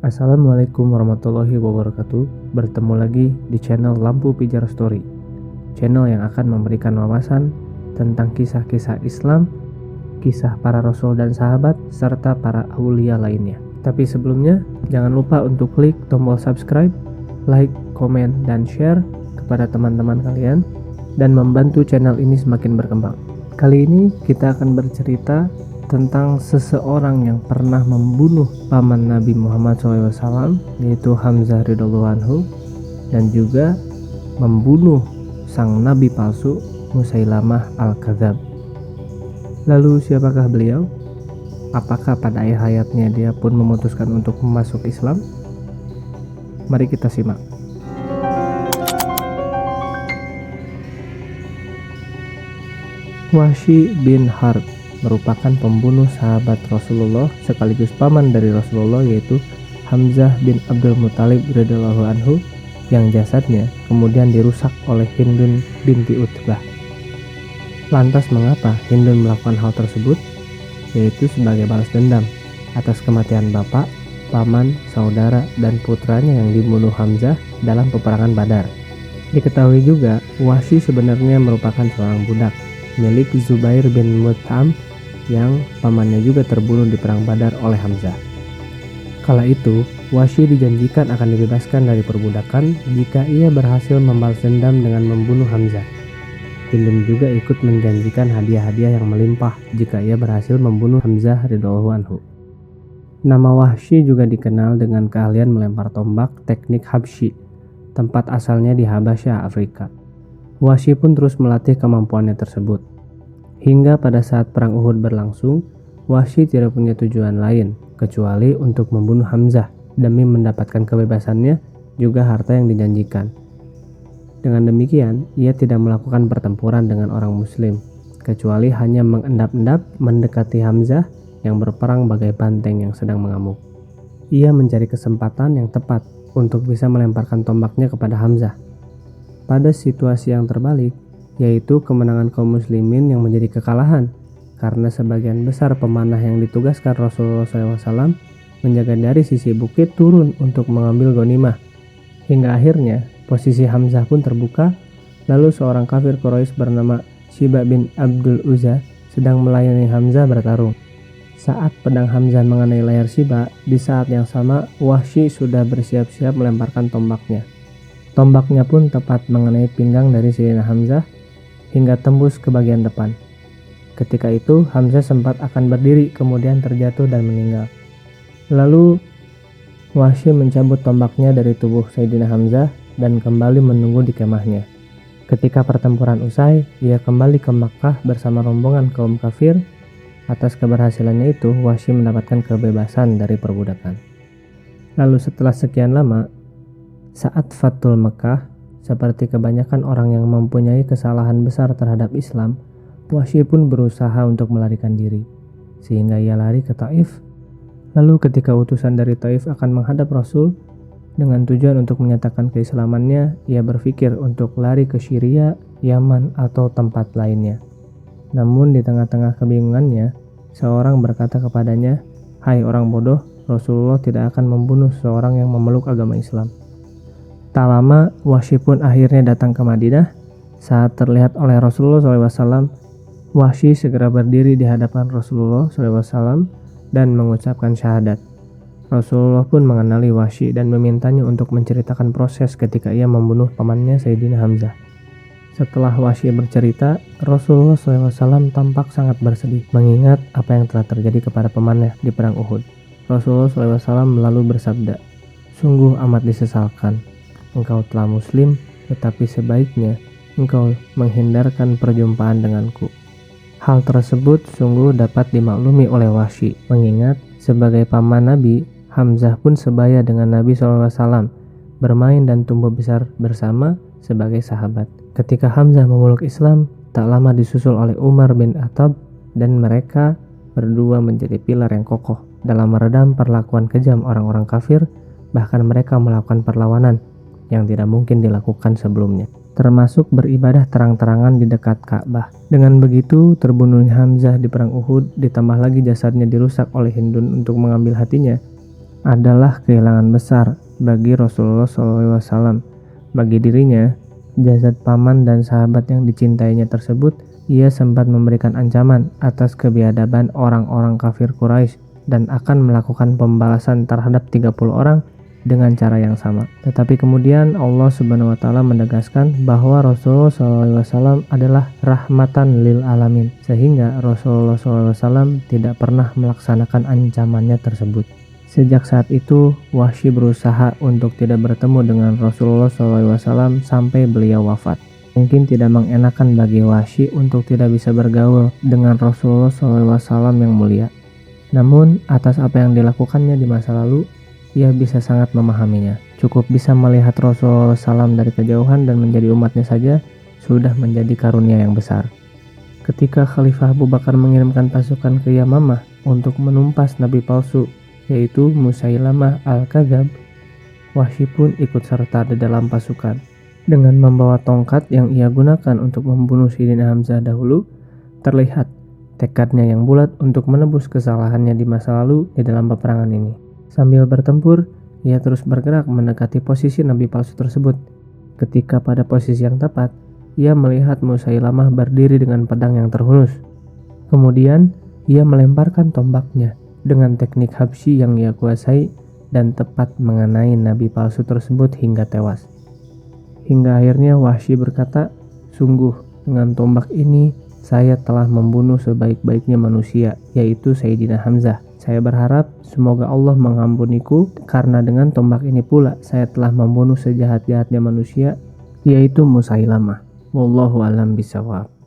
Assalamualaikum warahmatullahi wabarakatuh. Bertemu lagi di channel Lampu Pijar Story, channel yang akan memberikan wawasan tentang kisah-kisah Islam, kisah para rasul dan sahabat, serta para aulia lainnya. Tapi sebelumnya, jangan lupa untuk klik tombol subscribe, like, komen, dan share kepada teman-teman kalian, dan membantu channel ini semakin berkembang. Kali ini kita akan bercerita tentang seseorang yang pernah membunuh paman Nabi Muhammad SAW, yaitu Hamzah radhiyallahu anhu, dan juga membunuh sang nabi palsu Musailamah al-Kadzab. Lalu siapakah beliau? Apakah pada akhir hayatnya dia pun memutuskan untuk masuk Islam? Mari kita simak. Wahsy bin Harb merupakan pembunuh sahabat Rasulullah sekaligus paman dari Rasulullah, yaitu Hamzah bin Abdul Muthalib radhiyallahu anhu, yang jasadnya kemudian dirusak oleh Hindun binti Utbah. Lantas mengapa Hindun melakukan hal tersebut? Yaitu sebagai balas dendam atas kematian bapak, paman, saudara, dan putranya yang dibunuh Hamzah dalam peperangan Badar. Diketahui juga Wahsy sebenarnya merupakan seorang budak milik Zubair bin Mut'am yang pamannya juga terbunuh di perang Badar oleh Hamzah. Kala itu, Wahsy dijanjikan akan dibebaskan dari perbudakan jika ia berhasil membalas dendam dengan membunuh Hamzah. Hindun juga ikut menjanjikan hadiah-hadiah yang melimpah jika ia berhasil membunuh Hamzah radhiyallahu anhu. Nama Wahsy juga dikenal dengan keahlian melempar tombak teknik Habsyi, tempat asalnya di Habasyah, Afrika. Wahsy pun terus melatih kemampuannya tersebut. Hingga pada saat perang Uhud berlangsung, Wahsy tidak punya tujuan lain kecuali untuk membunuh Hamzah demi mendapatkan kebebasannya juga harta yang dijanjikan. Dengan demikian, ia tidak melakukan pertempuran dengan orang muslim, kecuali hanya mengendap-endap mendekati Hamzah yang berperang bagai banteng yang sedang mengamuk. Ia mencari kesempatan yang tepat untuk bisa melemparkan tombaknya kepada Hamzah. Pada situasi yang terbalik, yaitu kemenangan kaum muslimin yang menjadi kekalahan, karena sebagian besar pemanah yang ditugaskan Rasulullah SAW menjaga dari sisi bukit turun untuk mengambil ghanimah. Hingga akhirnya posisi Hamzah pun terbuka, lalu seorang kafir Quraisy bernama Syiba bin Abdul Uzza sedang melayani Hamzah bertarung. Saat pedang Hamzah mengenai layar Syiba, di saat yang sama Wahsy sudah bersiap-siap melemparkan tombaknya. Tombaknya pun tepat mengenai pinggang dari Sayyidina Hamzah hingga tembus ke bagian depan. Ketika itu Hamzah sempat akan berdiri, kemudian terjatuh dan meninggal. Lalu Wahsy mencabut tombaknya dari tubuh Sayyidina Hamzah dan kembali menunggu di kemahnya. Ketika pertempuran usai, ia kembali ke Makkah bersama rombongan kaum kafir. Atas keberhasilannya itu, Wahsy mendapatkan kebebasan dari perbudakan. Lalu setelah sekian lama, saat Fathul Mekah, seperti kebanyakan orang yang mempunyai kesalahan besar terhadap Islam, Wahsy pun berusaha untuk melarikan diri, sehingga ia lari ke Taif. Lalu ketika utusan dari Taif akan menghadap Rasul, dengan tujuan untuk menyatakan keislamannya, ia berpikir untuk lari ke Syria, Yaman, atau tempat lainnya. Namun di tengah-tengah kebingungannya, seorang berkata kepadanya, "Hai orang bodoh, Rasulullah tidak akan membunuh seorang yang memeluk agama Islam." Tak lama, Wahsy pun akhirnya datang ke Madinah. Saat terlihat oleh Rasulullah SAW, Wahsy segera berdiri di hadapan Rasulullah SAW dan mengucapkan syahadat. Rasulullah pun mengenali Wahsy dan memintanya untuk menceritakan proses ketika ia membunuh pamannya Sayyidina Hamzah. Setelah Wahsy bercerita, Rasulullah SAW tampak sangat bersedih mengingat apa yang telah terjadi kepada pamannya di perang Uhud. Rasulullah SAW lalu bersabda, "Sungguh amat disesalkan. Engkau telah muslim, tetapi sebaiknya engkau menghindarkan perjumpaan denganku." Hal tersebut sungguh dapat dimaklumi oleh Wahsy, mengingat sebagai paman Nabi, Hamzah pun sebaya dengan Nabi SAW, bermain dan tumbuh besar bersama sebagai sahabat. Ketika Hamzah memeluk Islam, tak lama disusul oleh Umar bin Khattab, dan mereka berdua menjadi pilar yang kokoh dalam meredam perlakuan kejam orang-orang kafir. Bahkan mereka melakukan perlawanan yang tidak mungkin dilakukan sebelumnya, termasuk beribadah terang-terangan di dekat Ka'bah. Dengan begitu, terbunuhnya Hamzah di perang Uhud, ditambah lagi jasadnya dirusak oleh Hindun untuk mengambil hatinya, adalah kehilangan besar bagi Rasulullah SAW. Bagi dirinya, jasad paman dan sahabat yang dicintainya tersebut, ia sempat memberikan ancaman atas kebiadaban orang-orang kafir Quraisy dan akan melakukan pembalasan terhadap 30 orang dengan cara yang sama. Tetapi kemudian Allah Subhanahu wa taala menegaskan bahwa Rasulullah SAW adalah rahmatan lil alamin, sehingga Rasulullah SAW tidak pernah melaksanakan ancamannya tersebut. Sejak saat itu, Wahsy berusaha untuk tidak bertemu dengan Rasulullah SAW sampai beliau wafat. Mungkin tidak mengenakan bagi Wahsy untuk tidak bisa bergaul dengan Rasulullah SAW yang mulia. Namun, atas apa yang dilakukannya di masa lalu, ia bisa sangat memahaminya. Cukup bisa melihat Rasulullah SAW dari kejauhan dan menjadi umatnya saja sudah menjadi karunia yang besar. Ketika Khalifah Abu Bakar mengirimkan pasukan ke Yamamah untuk menumpas nabi palsu, yaitu Musailamah al-Kadzab, Wahsy pun ikut serta di dalam pasukan. Dengan membawa tongkat yang ia gunakan untuk membunuh Sayyidina Hamzah dahulu, terlihat tekadnya yang bulat untuk menebus kesalahannya di masa lalu di dalam peperangan ini. Sambil bertempur, ia terus bergerak mendekati posisi nabi palsu tersebut. Ketika pada posisi yang tepat, ia melihat Musailamah berdiri dengan pedang yang terhunus. Kemudian, ia melemparkan tombaknya dengan teknik Habsyi yang ia kuasai dan tepat mengenai nabi palsu tersebut hingga tewas. Hingga akhirnya Wahsy berkata, "Sungguh dengan tombak ini saya telah membunuh sebaik-baiknya manusia, yaitu Sayyidina Hamzah. Saya berharap semoga Allah mengampuniku karena dengan tombak ini pula saya telah membunuh sejahat-jahatnya manusia, yaitu Musailamah. Wallahu a'lam bishawab."